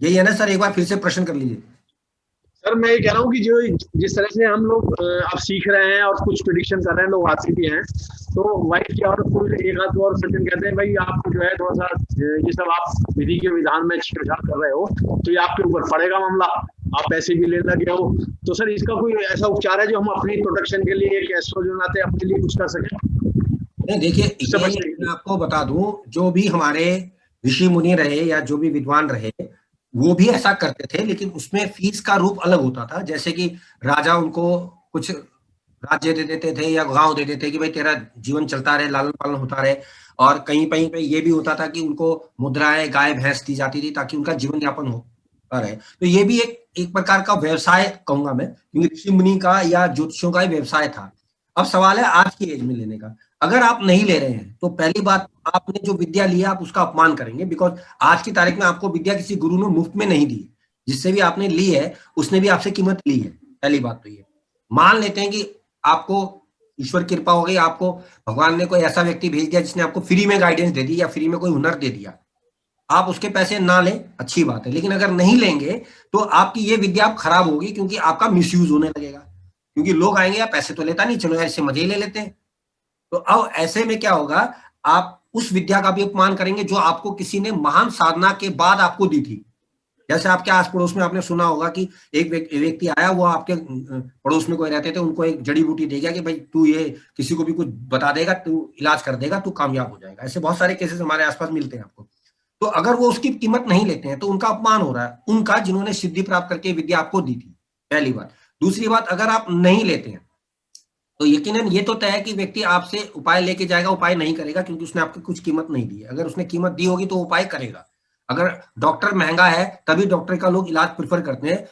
यही है ना सर, एक बार फिर से प्रश्न कर लीजिए। सर मैं ये कह रहा हूँ कि जो जिस तरह से हम लोग अब सीख रहे हैं और कुछ प्रिडिक्शन कर रहे हैं, लोग आते भी हैं, तो वाइफ की और कोई एक आध और सर्जन कहते हैं भाई आपको जो है थोड़ा सा ये सब आप विधि के विधान में छेड़छाड़ कर रहे हो, तो ये आपके ऊपर पड़ेगा मामला, आप पैसे भी ले लगे हो। तो सर इसका कोई ऐसा उपचार है जो हम अपनी प्रोटेक्शन के लिए, एक एस्ट्रोजन आते अपने लिए कुछ कर सकें, नहीं देखिए, इससे ये बच सकें? मैं आपको बता दूं, जो भी हमारे ऋषि मुनि रहे या जो भी विद्वान रहे, वो भी ऐसा करते थे, लेकिन उसमें फीस का रूप अलग होता था। जैसे कि राजा उनको कुछ राज्य दे देते थे या गांव दे देते कि भाई तेरा जीवन चलता रहे, लालन पालन होता रहे। और कहीं कहीं पे ये भी होता था कि उनको मुद्राएं गाय भैंस दी जाती थी ताकि उनका जीवन यापन होता रहे। तो ये भी एक एक प्रकार का व्यवसाय कहूंगा मैं, क्योंकि ऋषि मुनि का या ज्योतिषियों का ही व्यवसाय था। अब सवाल है आज की एज में लेने का। अगर आप नहीं ले रहे हैं तो पहली बात, आपने जो विद्या ली है आप उसका अपमान करेंगे, बिकॉज आज की तारीख में आपको विद्या किसी गुरु ने मुफ्त में नहीं दी। जिससे भी आपने ली है उसने भी आपसे कीमत ली है। पहली बात तो ये मान लेते हैं कि आपको ईश्वर कृपा हो गई, आपको भगवान ने कोई ऐसा व्यक्ति भेज दिया जिसने आपको फ्री में गाइडेंस दे दी या फ्री में कोई हुनर दे दिया, आप उसके पैसे ना लें, अच्छी बात है। लेकिन अगर नहीं लेंगे तो आपकी ये विद्या आप खराब होगी, क्योंकि आपका मिसयूज होने लगेगा। क्योंकि लोग आएंगे, यार पैसे तो लेता नहीं, चलो यार इससे मजे ही ले लेते हैं। तो अब ऐसे में क्या होगा, आप उस विद्या का भी अपमान करेंगे जो आपको किसी ने महान साधना के बाद आपको दी थी। जैसे आपके आस पड़ोस में आपने सुना होगा कि एक व्यक्ति आया, वो आपके पड़ोस में कोई रहते थे, उनको एक जड़ी बूटी दे गया कि भाई तू ये किसी को भी कुछ बता देगा, तू इलाज कर देगा, तू कामयाब हो जाएगा। ऐसे बहुत सारे केसेस हमारे आसपास मिलते हैं आपको। तो अगर वो उसकी कीमत नहीं लेते हैं तो उनका अपमान हो रहा है, उनका, जिन्होंने सिद्धि प्राप्त करके विद्या आपको दी थी। पहली बात। दूसरी बात, अगर आप नहीं लेते हैं तो यकीनन ये तो तय है कि व्यक्ति आपसे उपाय लेके जाएगा, उपाय नहीं करेगा, क्योंकि उसने आपको कुछ कीमत नहीं दी है। अगर उसने कीमत दी होगी तो उपाय करेगा। अगर डॉक्टर महंगा है तभी डॉक्टर का लोग इलाज प्रेफर करते हैं,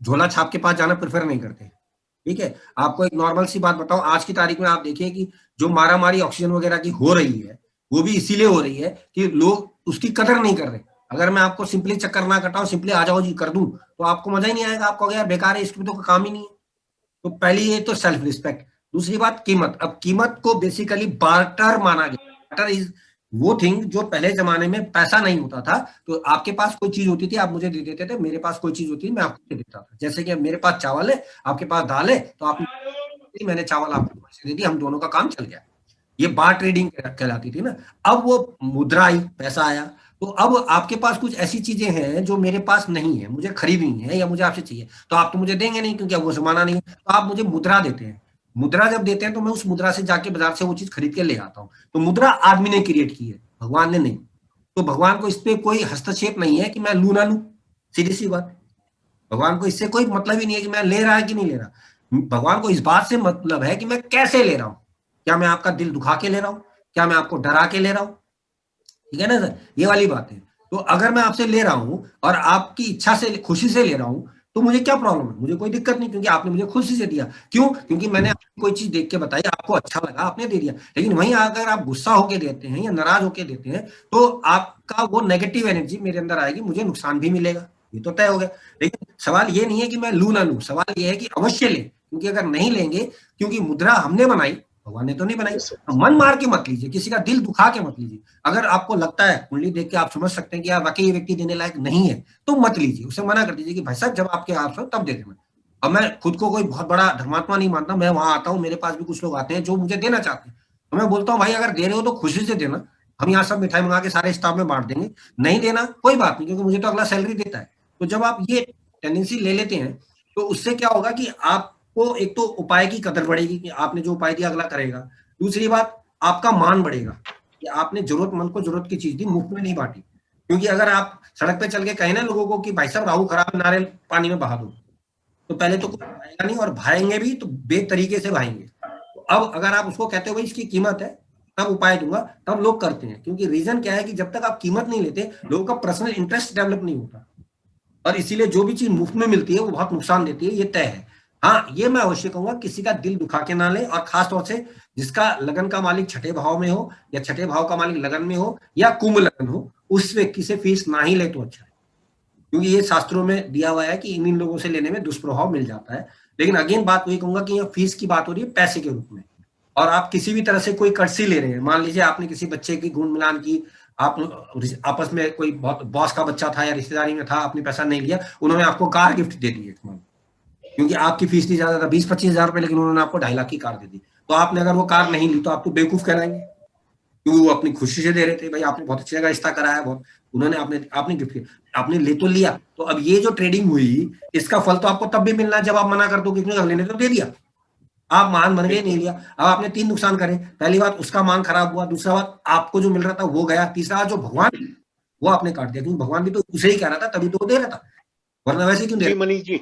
झोला छाप के पास जाना प्रेफर नहीं करते। ठीक है, आपको एक नॉर्मल सी बात बताओ, आज की तारीख में आप देखिए कि जो मारामारी ऑक्सीजन वगैरह की हो रही है, वो भी इसीलिए हो रही है कि लोग उसकी कदर नहीं कर रहे। अगर मैं आपको सिंपली चक्कर ना कटाऊं, सिंपली आ जाओ जी कर दूं, तो आपको मजा ही नहीं आएगा, आपको यार बेकार है, इसकी तो कोई काम ही नहीं है। तो पहली ये तो सेल्फ रिस्पेक्ट। दूसरी बात कीमत। अब कीमत को बेसिकली बार्टर माना गया। बार्टर इज वो थिंग जो पहले जमाने में पैसा नहीं होता था, तो आपके पास कोई चीज होती थी आप मुझे दे देते थे, मेरे पास कोई चीज होती थी मैं आपको दे देता था। जैसे कि मेरे पास चावल है, आपके पास दाल है, तो आप, मैंने चावल आपको पैसे दे दिए, हम दोनों का काम चल गया। ये बार ट्रेडिंग कहलाती थी ना। अब वो मुद्रा आई, पैसा आया, तो अब आपके पास कुछ ऐसी चीजें हैं जो मेरे पास नहीं है, मुझे खरीदनी है या मुझे आपसे चाहिए, तो आप तो मुझे देंगे नहीं क्योंकि अब वो जमाना नहीं है, तो आप मुझे मुद्रा देते हैं। मुद्रा जब देते हैं तो मैं उस मुद्रा से जाके बाजार से वो चीज खरीद के ले आता हूँ। तो मुद्रा आदमी ने क्रिएट की है, भगवान ने नहीं। तो भगवान को इस पे कोई हस्तक्षेप नहीं है कि मैं लू ना लू, सीधी सी बात। भगवान को इससे कोई मतलब ही नहीं है कि मैं ले रहा है कि नहीं ले रहा। भगवान को इस बात से मतलब है कि मैं कैसे ले रहा हूं। क्या मैं आपका दिल दुखा के ले रहा हूं, क्या मैं आपको डरा के ले रहा हूं? ठीक है ना सर, ये वाली बात है। तो अगर मैं आपसे ले रहा हूं और आपकी इच्छा से, खुशी से ले रहा हूं, तो मुझे क्या प्रॉब्लम है? मुझे कोई दिक्कत नहीं, क्योंकि आपने मुझे खुशी से दिया। क्यों? क्योंकि मैंने आपको कोई चीज देख के बताई, आपको अच्छा लगा, आपने दे दिया। लेकिन वहीं अगर आप गुस्सा होके देते हैं या नाराज होके देते हैं, तो आपका वो नेगेटिव एनर्जी मेरे अंदर आएगी, मुझे नुकसान भी मिलेगा, ये तो तय हो गया। लेकिन सवाल ये नहीं है कि मैं लू ना लू, सवाल ये है कि अवश्य लें। क्योंकि अगर नहीं लेंगे, क्योंकि मुद्रा हमने बनाई, भगवान ने तो नहीं बनाई। Yes sir. मन मार के मत लीजिए, किसी का दिल दुखा के मत लीजिए। अगर आपको लगता है, कुंडली देख के आप समझ सकते हैं कि यार वाकई ये व्यक्ति देने लायक नहीं है, तो मत लीजिए, उसे मना कर दीजिए कि भाई साहब जब आपके आप हो तब दे देना। अब मैं खुद को कोई बहुत बड़ा धर्मात्मा नहीं मानता, मैं वहां आता हूँ, मेरे पास भी कुछ लोग आते हैं जो मुझे देना चाहते हैं, तो मैं बोलता हूँ भाई अगर दे रहे हो तो खुशी से देना, हम यहाँ सब मिठाई मंगा के सारे स्टाफ में बांट देंगे। नहीं देना कोई बात नहीं, क्योंकि मुझे तो अगला सैलरी देता है। तो जब आप ये टेंडेंसी ले लेते हैं, तो उससे क्या होगा कि आपको एक तो उपाय की कदर बढ़ेगी कि आपने जो उपाय दिया अगला करेगा। दूसरी बात, आपका मान बढ़ेगा कि आपने जरूरतमंद को जरूरत की चीज दी, मुफ्त में नहीं बांटी। क्योंकि अगर आप सड़क पे चल के कहें ना लोगों को कि भाई साहब राहु खराब, नारियल पानी में बहा दो, तो पहले तो कोई भाएगा नहीं, और भाएंगे भी तो बेतरीके से भाएंगे। तो अब अगर आप उसको कहते हो भाई इसकी कीमत है, तब उपाय दूंगा, तब लोग करते हैं। क्योंकि रीजन क्या है कि जब तक आप कीमत नहीं लेते, लोगों का पर्सनल इंटरेस्ट डेवलप नहीं होता। और इसीलिए जो भी चीज मुफ्त में मिलती है वो बहुत नुकसान देती है, ये तय है। हाँ, ये मैं अवश्य कहूंगा, किसी का दिल दुखा के ना ले, और खास तौर से जिसका लगन का मालिक छठे भाव में हो, या छठे भाव का मालिक लगन में हो, या कुंभ लगन हो, उस व्यक्ति से फीस ना ही ले तो अच्छा है। क्योंकि ये शास्त्रों में दिया हुआ है कि इन लोगों से लेने में दुष्प्रभाव मिल जाता है। लेकिन अगेन बात वही कहूंगा कि यह फीस की बात हो रही है पैसे के रूप में, और आप किसी भी तरह से कोई कर्सी ले रहे हैं, मान लीजिए आपने किसी बच्चे की गुण मिलान की आप आपस में कोई बहुत बॉस का बच्चा था या रिश्तेदारी में था, आपने पैसा नहीं लिया, उन्होंने आपको कार गिफ्ट दे दी क्योंकि आपकी फीस थी ज्यादा था 20-25 हजार रुपए, लेकिन उन्होंने आपको 2.5 लाख की कार दे दी। तो आपने अगर वो कार नहीं ली तो आपको बेवकूफ कहलाएंगे, क्योंकि वो अपनी खुशी से दे रहे थे, भाई आपने बहुत अच्छी जगह रिश्ता कराया, बहुत उन्होंने आपने गिफ्ट किया, आपने ले तो लिया। तो अब ये जो ट्रेडिंग हुई, इसका फल तो आपको तब भी मिलना है जब आप मना कर दो, क्योंकि अगले ने तो दे दिया, आप मान बन गए, नहीं लिया। अब आपने 3 नुकसान करे, पहली बात उसका मान खराब हुआ, दूसरा बात आपको जो मिल रहा था वो गया, तीसरा बात जो भगवान वो आपने काट दिया, क्योंकि भगवान भी तो उसे ही कह रहा था, तभी तो वो दे रहा था, वरना वैसे क्यों दे जी रहा? मनीष जी,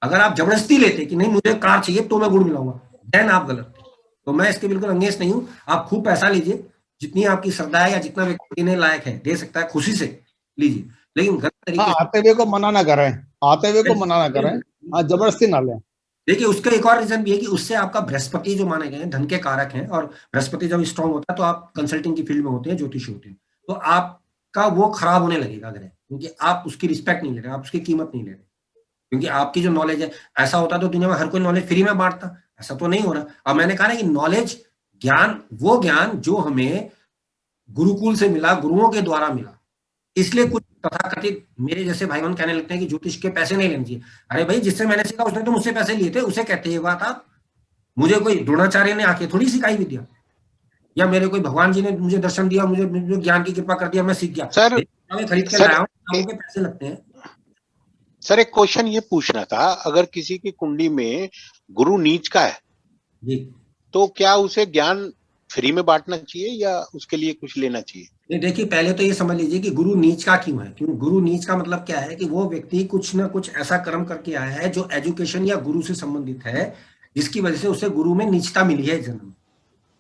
अगर आप जबरदस्ती लेते कि नहीं मुझे कार चाहिए तो मैं गुड़ मिलाऊंगा, देन आप गलत थे। तो मैं इसके बिल्कुल अंगेंस्ट नहीं हूँ। आप खूब पैसा लीजिए, जितनी आपकी श्रद्धा है या जितना व्यक्ति देने लायक है दे सकता है, खुशी से लीजिए, लेकिन गलत तरीके से। आते हुए को मना ना करें, आते हुए को मना ना करें, जबरदस्ती ना लें। देखिए उसका एक और रीजन भी है कि उससे आपका बृहस्पति जो माने गए हैं धन के कारक हैं, और बृहस्पति जब स्ट्रांग होता है तो आप कंसल्टिंग की फील्ड में होते हैं, ज्योतिषी होते हैं, तो आपका वो खराब होने लगेगा ग्रह, क्योंकि आप उसकी रिस्पेक्ट नहीं ले रहे, आप उसकी कीमत नहीं ले रहे, क्योंकि आपकी जो नॉलेज है, ऐसा होता तो दुनिया में हर कोई नॉलेज फ्री में बांटता, ऐसा तो नहीं हो रहा। अब मैंने कहा ना कि नॉलेज, ज्ञान, वो ज्ञान जो हमें गुरुकुल से मिला, गुरुओं के द्वारा मिला, इसलिए कुछ तथाकथित मेरे जैसे भाई बहन कहने लगते हैं कि ज्योतिष के पैसे नहीं लेने चाहिए। अरे भाई जिससे मैंने सीखा उसने तो मुझसे पैसे लिए थे, उसे कहते ये बात आप। मुझे कोई द्रोणाचार्य ने आके थोड़ी सिखाई विद्या, या मेरे कोई भगवान जी ने मुझे दर्शन दिया, मुझे ज्ञान की कृपा कर दिया, मैं सीख गया। सर खरीद के लाया हूँ, के पैसे लगते हैं। सर एक क्वेश्चन ये पूछना था, अगर किसी की कुंडली में गुरु नीच का है जी, तो क्या उसे ज्ञान फ्री में बांटना चाहिए या उसके लिए कुछ लेना चाहिए? नहीं देखिए, पहले तो ये समझ लीजिए कि गुरु नीच का क्यों है। क्यों गुरु नीच का मतलब क्या है कि वो व्यक्ति कुछ ना कुछ ऐसा कर्म करके आया है जो एजुकेशन या गुरु से संबंधित है, जिसकी वजह से उसे गुरु में नीचता मिली है जन्म।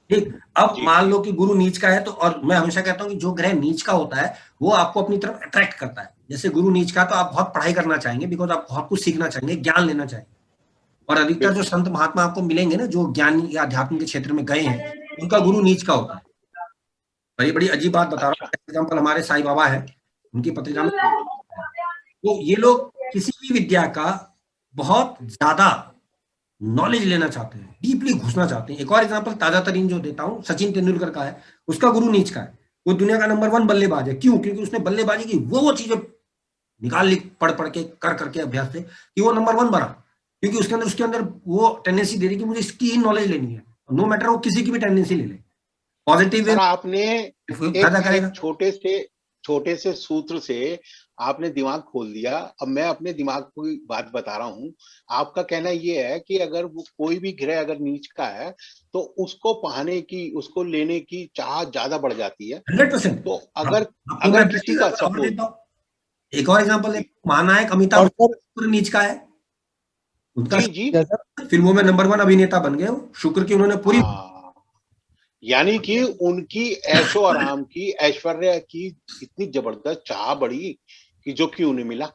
ठीक, अब मान लो कि गुरु नीच का है तो, और मैं हमेशा कहता हूँ कि जो ग्रह नीच का होता है वो आपको अपनी तरफ अट्रैक्ट करता है। जैसे गुरु नीच का तो आप बहुत पढ़ाई करना चाहेंगे, बिकॉज आप बहुत कुछ सीखना चाहेंगे, ज्ञान लेना चाहेंगे। और अधिकतर जो संत महात्मा आपको मिलेंगे ना, जो ज्ञान या अध्यात्म के क्षेत्र में गए हैं, उनका गुरु नीच का होता है। बड़ी बड़ी अजीब बात बता रहा हूँ, एग्जाम्पल हमारे साईं बाबा है, उनकी पत्रिका में, तो ये लोग किसी भी विद्या का बहुत ज्यादा नॉलेज लेना चाहते हैं, डीपली घुसना चाहते हैं। एक और एग्जांपल ताजा तरीन जो देता हूं, सचिन तेंदुलकर का है, उसका गुरु नीच का है। वो दुनिया का नंबर 1 बल्लेबाज है। क्यों? क्योंकि उसने बल्लेबाजी की वो चीजें निकाल ली, पढ़ पढ़ के, कर करके, अभ्यास से, कि वो नंबर 1 बना, क्योंकि उसके अंदर वो टेंडेंसी दे रही कि मुझे इसकी ही नॉलेज लेनी है, नो मैटर वो किसी की भी टेंडेंसी ले ले, पॉजिटिव वे आपने फायदा करेगा। छोटे से सूत्र से आपने दिमाग खोल दिया। अब मैं अपने दिमाग की बात बता रहा हूँ। आपका कहना ये है कि अगर वो कोई भी ग्रह अगर नीच का है तो उसको पाने की, उसको लेने की चाह ज्यादा बढ़ जाती है। 100%। तो अगर किसी का सपोर्ट, एक और एग्जांपल है, माना है अमिताभ शुक्र नीच का है, उनका जी फिल्मों में नंबर 1 अभिनेता बन गए, शुक्र की उन्होंने पूरी, यानी कि उनकी ऐशो आराम की, ऐश्वर्य की इतनी जबरदस्त चाह बढ़ी कि जो कि उन्हें मिला।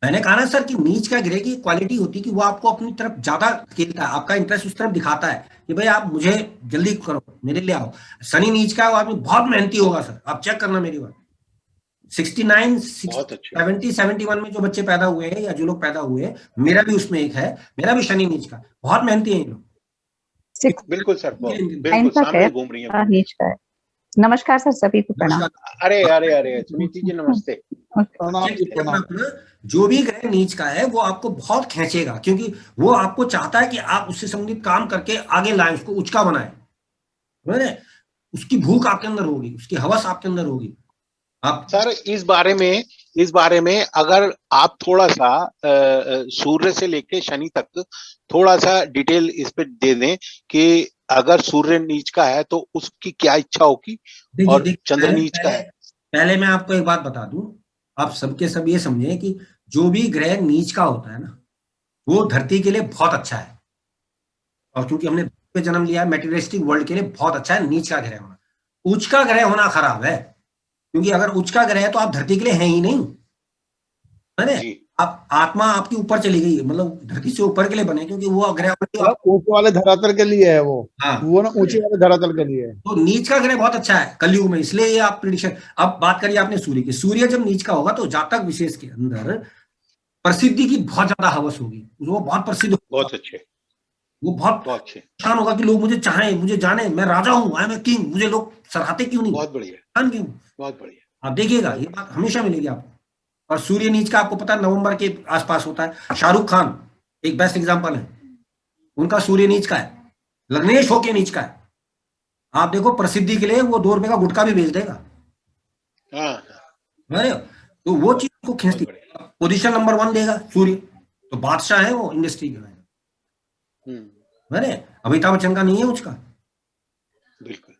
मैंने कहा ना सर कि नीच का ग्रह की क्वालिटी होती है कि वो आपको अपनी तरफ ज्यादा खेलता है, आपका इंटरेस्ट उस तरफ दिखाता है कि भाई आप मुझे जल्दी करो, मेरे लिए आओ। शनि नीच का है, वो आदमी बहुत मेहनती होगा सर, आप चेक करना मेरी बात। 69, 70, 71 में जो बच्चे पैदा हुए हैं या जो लोग पैदा हुए हैं, मेरा भी उसमें एक है, मेरा भी शनि नीच का, बहुत मेहनती है ये लोग। बिल्कुल सर, बिल्कुल सामने घूम रही है। नीच का है। नमस्कार सर, सभी को प्रणाम। अरे सुनीति जी नमस्ते। जो भी ग्रह नीच का है वो आपको बहुत खींचेगा, क्योंकि वो आपको चाहता है कि आप उससे संबंधित काम करके आगे लाएं, उसको उचका बनाए। उसकी भूख आपके अंदर होगी, उसकी हवस आपके अंदर होगी। आप सर इस बारे में अगर आप थोड़ा सा सूर्य से लेके शनि तक थोड़ा सा डिटेल इस पे दे दें कि अगर सूर्य नीच का है तो उसकी क्या इच्छा होगी, और चंद्र नीच का है। पहले मैं आपको एक बात बता दूं, आप सबके सब ये समझे कि जो भी ग्रह नीच का होता है ना, वो धरती के लिए बहुत अच्छा है, और क्योंकि हमने पे जन्म लिया है, मेटीरियलिस्टिक वर्ल्ड के लिए बहुत अच्छा है नीच का ग्रह होना। उच्च का ग्रह होना खराब है, क्योंकि अगर उच्च का ग्रह है तो आप धरती के लिए हैं ही नहीं, है ना? आप आत्मा आपकी ऊपर चली गई, मतलब धरती से ऊपर के लिए बने, क्योंकि वो ग्रह ऊंचे वाले धरातल के लिए है वो। हाँ, वो ना ऊंचे वाले धरातल के लिए है। तो नीच का ग्रह बहुत अच्छा है कलयुग में, इसलिए ये आप प्रिडिक्शन। अब बात करिए आपने सूर्य की, सूर्य जब नीच का होगा तो जातक विशेष के अंदर प्रसिद्धि की बहुत ज्यादा हवस होगी, वो बहुत प्रसिद्ध होगा, बहुत अच्छे, वो बहुत अच्छे, परेशान होगा कि लोग मुझे चाहें, मुझे जाने, मैं राजा हूं, आई एम ए किंग, मुझे लोग सराहते क्यों नहीं। बहुत बढ़िया, खान क्यों? बहुत बढ़िया। आप देखिएगा ये बात हमेशा मिलेगी आपको। और सूर्य नीच का आपको पता है नवंबर के आसपास होता है। शाहरुख खान एक बेस्ट एग्जांपल है, उनका सूर्य नीच का है, लग्नेश हो के नीच का है। आप देखो प्रसिद्धि के लिए वो 2 रुपए का गुटखा भी बेच देगा। हाँ, अरे तो वो चीज को खींचती बहुत है। पोजीशन नंबर 1 देगा सूर्य, तो बादशाह है वो इंडस्ट्री के। अरे अमिताभ बच्चन का नहीं है उसका, बिल्कुल।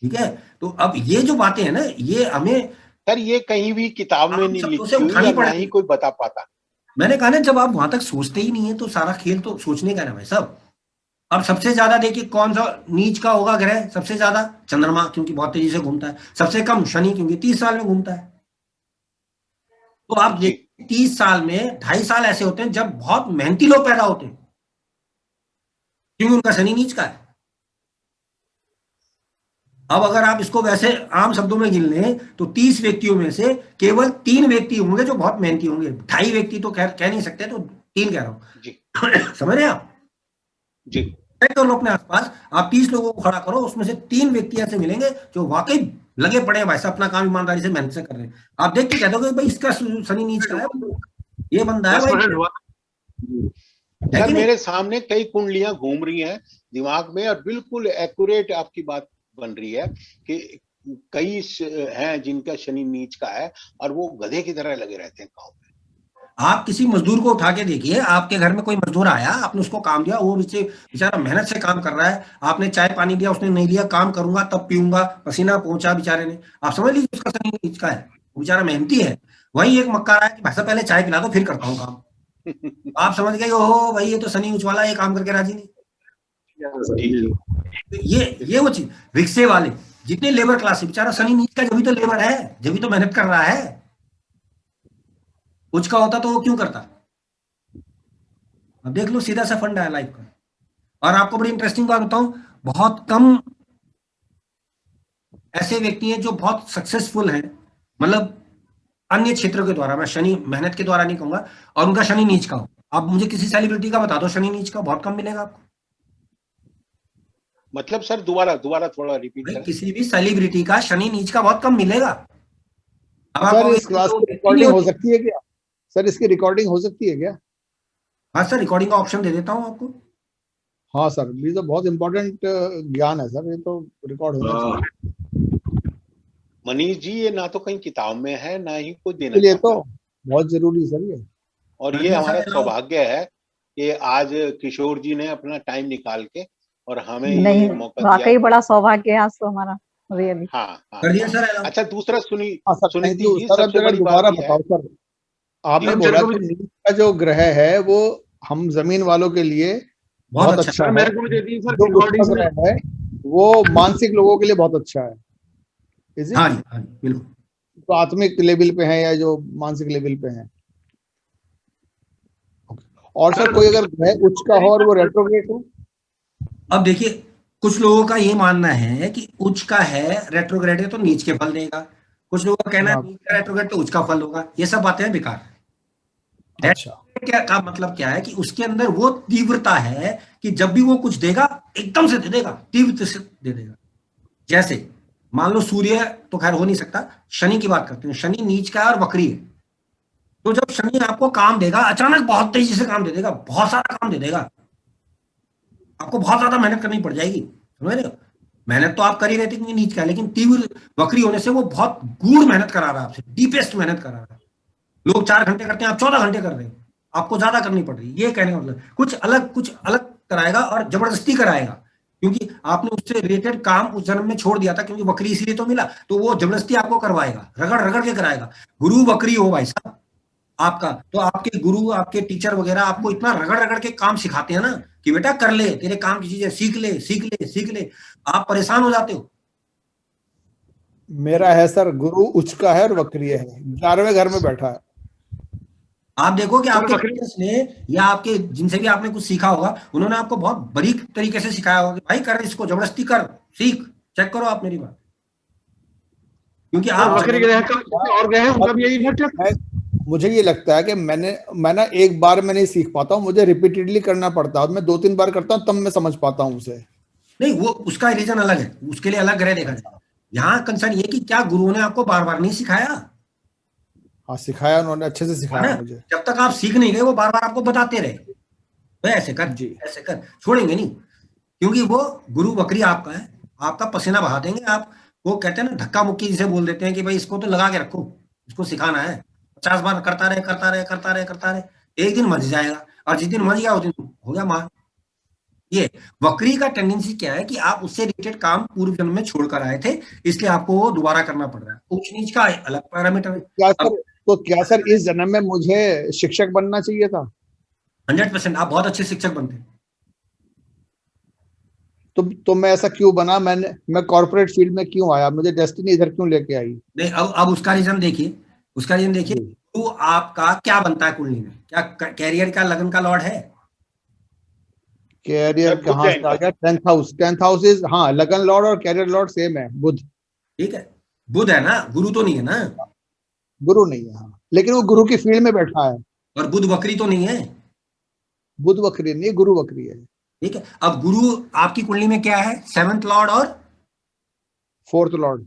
ठीक है। तो अब ये जो बातें हैं ना, ये हमें सर ये कहीं भी किताब में आम नहीं शब्दों से लिखी हुई उठानी और ना पड़ेगी। ही कोई बता पाता। मैंने कहा ना, जब आप वहां तक सोचते ही नहीं है तो सारा खेल तो सोचने का है ना भाई साहब। अब सबसे ज्यादा देखिए कौन सा नीच का होगा ग्रह, सबसे ज्यादा चंद्रमा, क्योंकि बहुत तेजी से घूमता है। सबसे कम शनि, क्योंकि 30 साल में घूमता है। तो आप जी। देखिए 30 साल में 2.5 साल ऐसे होते हैं जब बहुत मेहनती लोग पैदा होते हैं, क्योंकि उनका शनि नीच का है। अब अगर आप इसको वैसे आम शब्दों में गिन लें तो 30 व्यक्तियों में से केवल 3 व्यक्ति होंगे जो बहुत मेहनती होंगे। 2.5 व्यक्ति तो कह नहीं सकते, तो 3 कह रहा हूं। जी समझ रहे हैं आप? जी। चेक कर लो अपने आसपास, आप 30 लोगों को खड़ा करो, उसमें से 3 व्यक्ति ऐसे मिलेंगे जो वाकई लगे पड़े हैं भाई साहब, अपना काम ईमानदारी से मेहनत से कर रहे हैं। आप देख के कह दोगे भाई इसका शनि नीच का है, ये बंदा है 10 भाई, मिनट हुआ। है सर कि नहीं? मेरे सामने कई कुंडलियां घूम रही हैं दिमाग में और बिल्कुल एक्यूरेट आपकी बात बन रही है कि कई हैं जिनका शनि नीच का है और वो गधे की तरह लगे रहते हैं गाँव में। आप किसी मजदूर को उठा के देखिए, आपके घर में कोई मजदूर आया, आपने उसको काम दिया, वो बेचारा मेहनत से काम कर रहा है, आपने चाय पानी दिया, उसने नहीं लिया, काम करूंगा तब पीऊंगा, पसीना पहुंचा बेचारे ने, आप समझ लीजिए उसका शनि नीच का है, वो बेचारा मेहनती है। वही एक मक्कार है कि भाई साहब पहले चाय पिला दो फिर करता हूँ काम। आप समझ गए, ओहो भाई ये तो शनि नीच वाला है, ये काम करके राजी नहीं। जी जी। तो ये वो चीज, रिक्शे वाले जितने लेबर क्लास है, बेचारा शनि नीच का, जब भी तो लेबर है, जब भी तो मेहनत कर रहा है। कुछ का होता तो वो क्यों करता? अब देख लो, सीधा सा फंडा है लाइफ का। और आपको बड़ी इंटरेस्टिंग बात बताऊं, बहुत कम ऐसे व्यक्ति हैं जो बहुत सक्सेसफुल हैं, मतलब अन्य क्षेत्रों के द्वारा, मैं शनि मेहनत के द्वारा नहीं कहूंगा, और उनका शनि नीच का हो। आप मुझे किसी सेलिब्रिटी का बता दो शनि नीच का, बहुत कम मिलेगा आपको। मतलब सर दोबारा दोबारा थोड़ा रिपीट भाई करें। किसी भी सेलिब्रिटी का शनि नीच का बहुत कम मिलेगा। अब आप सर कहोगे इस क्लास तो की व्यक्ति नहीं रिकॉर्डिंग हो होती। सकती है क्या? सर इसकी रिकॉर्डिंग हो सकती है क्या? हाँ सर, रिकॉर्डिंग का ऑप्शन दे देता हूँ आपको। हाँ सर, ये तो बहुत इंपॉर्टेंट ज्ञान है सर, ये तो रिकॉर्ड होना चाहिए। मनीष जी ये ना तो कहीं किताब में है ना ही कोई देना इसके लिए तो चाहता, बहुत जरूरी सर ये। और ये हमारा सौभाग्य है कि आज किशोर जी ने अपना टाइम निकाल के और हमें नहीं, ये मौका दिया। वाकई बड़ा सौभाग्य है आज तो हमारा, रियली। हाँ हाँ कर दिया हाँ। सर। अच्छा दूसरा हाँ sir, thank Suniti you ji, sir. अब सबसे जरा बड़ी दोबारा बात ये है, बताओ सर, आपने हम बोला को कि भी नीच का जो ग्रह है वो हम जमीन वालों के लिए बहुत अच्छा है, मेरे को भी दे दी सर जो रिकॉर्डिंग गुप्त में। ग्रह है वो मानसिक लोगों के लिए बहुत अच्छा है। इज हाँ इट? जी, हाँ जी, बिल्कुल। तो आत्मिक लेवल पे है या जो मानसिक लेवल पे है। और सर कोई अगर ग्रह उच्च का हो और वो रेट्रोग्रेड हो? अब देखिए, कुछ लोगों का ये मानना है कि उच्च का है, रेट्रोग्रेड है तो नीच के फल देगा। कुछ लोगों का कहना है हाँ, नीच का रेट्रोग्रेड तो उच्च का फल होगा। ये सब बातें हैं बेकार। अच्छा। क्या का मतलब क्या है कि उसके अंदर वो तीव्रता है कि जब भी वो कुछ देगा एकदम से दे देगा, तीव्र से दे देगा। जैसे मान लो सूर्य तो खैर हो नहीं सकता, शनि की बात करते हैं। शनि नीच का है और वक्री है, तो जब शनि आपको काम देगा अचानक बहुत तेजी से काम दे देगा, बहुत सारा काम दे देगा, आपको बहुत ज्यादा मेहनत करनी पड़ जाएगी। समझ रहे हो? मेहनत तो आप कर ही रहे थे क्योंकि नीच का है, लेकिन तीव्र वक्री होने से वो बहुत गूढ़ मेहनत करा रहा है आपसे, डीपेस्ट मेहनत करा रहा है। लोग 4 घंटे करते हैं, आप 14 घंटे कर रहे हो, आपको ज्यादा करनी पड़ रही है। ये कहने का मतलब कुछ अलग कराएगा और जबरदस्ती कराएगा, क्योंकि आपने उससे रिलेटेड काम उस जन्म में छोड़ दिया था, क्योंकि वक्री इसीलिए तो मिला, तो वो जबरदस्ती आपको करवाएगा, रगड़ रगड़ के कराएगा। गुरु वक्री हो भाई साहब आपका, तो आपके गुरु आपके टीचर वगैरह आपको इतना रगड़ रगड़ के काम सिखाते हैं ना कि बेटा कर ले, तेरे काम की चीजें सीख ले सीख ले सीख ले, आप परेशान हो जाते हो। मेरा है सर, गुरु उच्च का है और वक्रीय है, 11वें घर में बैठा है। आप देखो कि आपके टीचर्स ने या आपके जिनसे भी आपने कुछ सीखा होगा, उन्होंने आपको बहुत बारीक तरीके से सिखाया होगा कि भाई कर, इसको जबरदस्ती कर, सीख, चेक करो आप मेरी बात, क्योंकि आप वक्री ग्रह का और ग्रह है उनका भी यही इफेक्ट है। मुझे ये लगता है कि मैं ना एक बार में नहीं सीख पाता हूँ, मुझे रिपीटेडली करना पड़ता है, मैं 2-3 बार करता हूँ तब मैं समझ पाता हूँ उसे। नहीं, वो उसका रीजन अलग है, उसके लिए अलग ग्रह देखा जाए। यहाँ कंसर्न ये कि क्या गुरुओं ने आपको बार बार नहीं सिखाया, हाँ सिखाया उन्होंने, अच्छे से है सिखाया ना? मुझे। जब तक आप सीख नहीं गए वो बार बार आपको बताते रहे, तो ऐसे कर जी। ऐसे कर, छोड़ेंगे नहीं, क्योंकि वो गुरु बकरी आपका है, आपका पसीना बहा देंगे। आप वो कहते हैं ना धक्का मुक्की जिसे बोल देते हैं कि भाई इसको तो लगा के रखो, इसको सिखाना है, 50 बार करता रहे करता रहे करता रहे करता रहे, एक दिन मंझ जाएगा, और जिस दिन मंझ गया उस दिन हो गया मार। ये वक्री का टेंडेंसी क्या है कि आप उससे रिलेटेड काम पूर्व जन्म में छोड़कर आए थे, इसलिए आपको वो दोबारा करना पड़ रहा है। ऊंच नीच का अलग पैरामीटर है। क्या सर इस जन्म में मुझे शिक्षक बनना चाहिए था? 100% आप बहुत अच्छे शिक्षक बनते। तो मैं ऐसा क्यों बना? मैं कॉर्पोरेट फील्ड में क्यों आया? मुझे डेस्टिनी इधर क्यों लेके आई? नहीं, अब उसका रीजन देखिए, उसका रीजन देखिए, तो आपका क्या बनता है कुंडली में? क्या कैरियर का, लगन का लॉर्ड है? कैरियर कहाँ से आ गया? 10th हाउस इज, हाँ लगन लॉर्ड और कैरियर लॉर्ड सेम है, बुध। ठीक है, बुध है ना, गुरु तो नहीं है ना। गुरु नहीं है, हाँ, लेकिन वो गुरु की फील्ड में बैठा है। और बुध वक्री तो नहीं है। बुध वक्री नहीं, गुरु वक्री है। ठीक है, अब गुरु आपकी कुंडली में क्या है? 7th लॉर्ड और 4th लॉर्ड।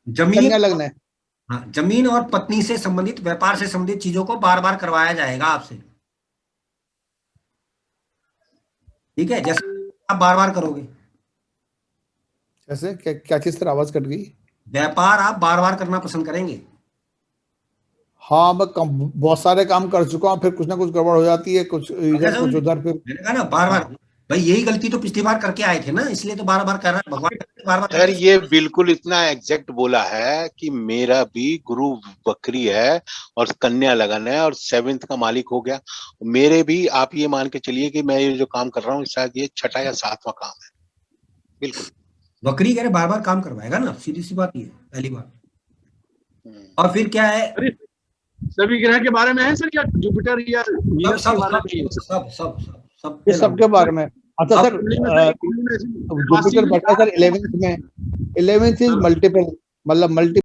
जमीन, कन्या लग्न है। हाँ, जमीन और पत्नी से संबंधित, व्यापार से संबंधित चीजों को बार बार करवाया जाएगा आपसे। ठीक है, जैसे आप बार बार करोगे। जैसे क्या चीज सर? आवाज कट गई। व्यापार आप बार बार करना पसंद करेंगे। हाँ मैं बहुत सारे काम कर चुका हूँ, फिर कुछ ना कुछ गड़बड़ हो जाती है, कुछ इधर कुछ उधर। फिर मैंने कहा ना बार बार, भाई यही गलती तो पिछली बार करके आए थे ना, इसलिए तो बार बार कर रहा है भगवान, बार बार। सर ये बिल्कुल इतना एग्जैक्ट बोला है कि मेरा भी गुरु बकरी है और कन्या लगन है और 7th का मालिक हो गया। मेरे भी आप ये मान के चलिए कि मैं ये जो काम कर रहा हूँ शायद ये 6ठा या 7वां काम है। बिल्कुल बकरी कह रहे बार बार काम करवाएगा ना, सीधी सी बात ये है, पहली बात। और फिर क्या है? सभी ग्रह के बारे में है सर, या जुपिटर या वीनस के बारे में? सब सबके बारे में। अच्छा सर, जुपिटर बैठा सर 11th में। 11th इज मल्टीपल, मतलब मल्टी